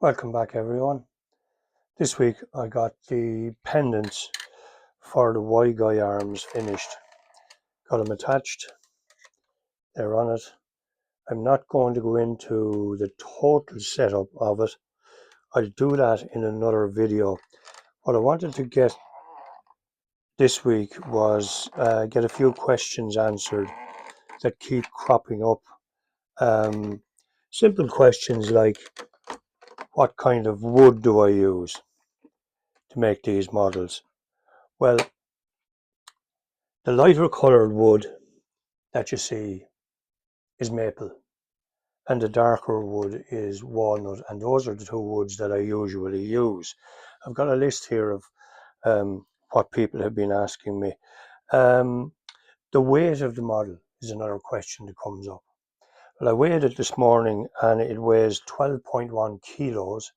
Welcome back, everyone. This week I got the pendants for the Y-Guy arms finished. Got them attached, they're on it. I'm not going to go into the total setup of it. I'll do that in another video. What I wanted to get this week was get a few questions answered that keep cropping up. Simple questions like, what kind of wood do I use to make these models? Well, the lighter coloured wood that you see is maple, and the darker wood is walnut, and those are the two woods that I usually use. I've got a list here of what people have been asking me. Um, the weight of the model is another question that comes up. Well, I weighed it this morning and it weighs 12.1 kilos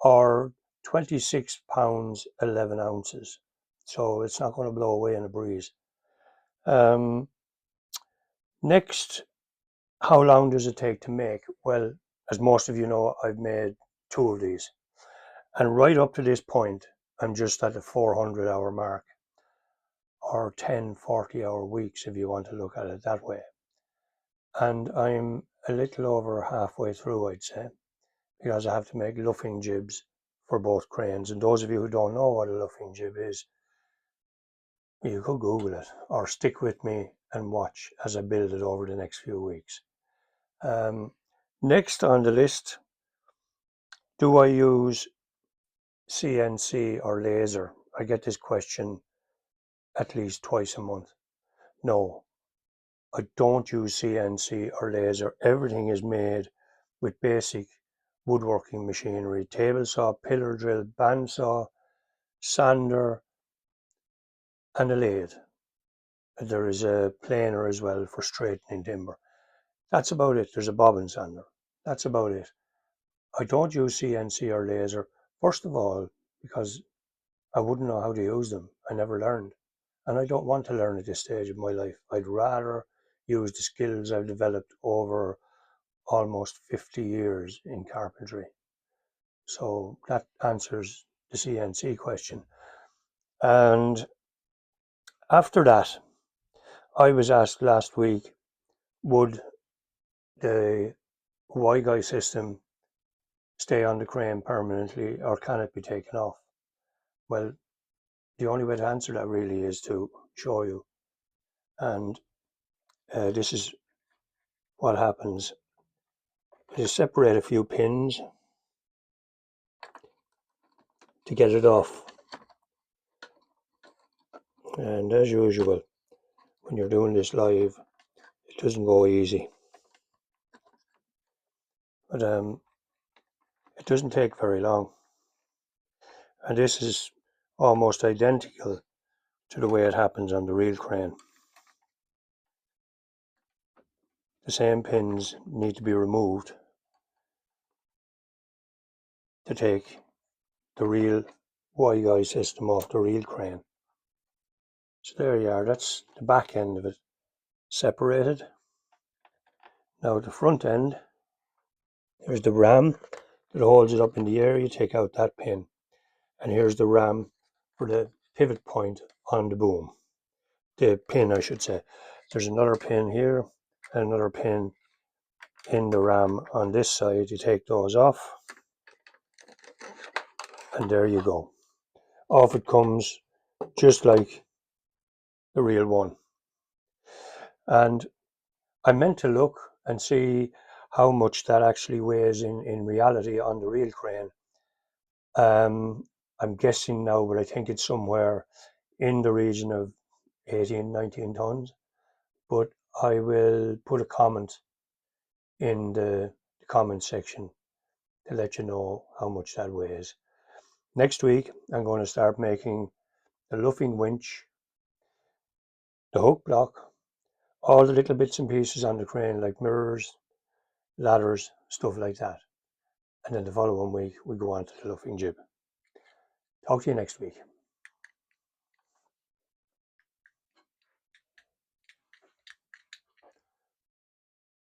or 26 pounds 11 ounces. So it's not going to blow away in a breeze. Next, how long does it take to make? Well, as most of you know, I've made two of these. And right up to this point, I'm just at the 400-hour mark, or 10 40-hour weeks if you want to look at it that way. And I'm a little over halfway through, I'd say, because I have to make luffing jibs for both cranes. And those of you who don't know what a luffing jib is, you could Google it or stick with me and watch as I build it over the next few weeks. Next on the list, do I use CNC or laser? I get this question at least twice a month. No, I don't use CNC or laser. Everything is made with basic woodworking machinery: table saw, pillar drill, bandsaw, sander, and a lathe. There is a planer as well for straightening timber. That's about it. There's a bobbin sander. That's about it. I don't use CNC or laser, first of all, because I wouldn't know how to use them. I never learned. And I don't want to learn at this stage of my life. I'd rather use the skills I've developed over almost 50 years in carpentry. So that answers the CNC question. And after that, I was asked last week, would the Y-Guy system stay on the crane permanently or can it be taken off? Well, the only way to answer that really is to show you. And this is what happens. Just separate a few pins to get it off. And as usual, when you're doing this live, it doesn't go easy. But it doesn't take very long. And this is almost identical to the way it happens on the reel crane. The same pins need to be removed to take the real Y-Guy system off the reel crane. So there you are, that's the back end of it separated. Now at the front end, there's the ram that holds it up in the air. You take out that pin, and here's the ram for the pivot point on the boom. The pin, I should say. There's another pin here and another pin in the ram on this side. You take those off, and there you go. Off it comes, just like the real one. And I meant to look and see how much that actually weighs in reality on the reel crane. I'm guessing now, but I think it's somewhere in the region of 18, 19 tons. But I will put a comment in the comment section to let you know how much that weighs. Next week, I'm going to start making the luffing winch, the hook block, all the little bits and pieces on the crane like mirrors, ladders, stuff like that. And then the following week, we go on to the luffing jib. Talk to you next week.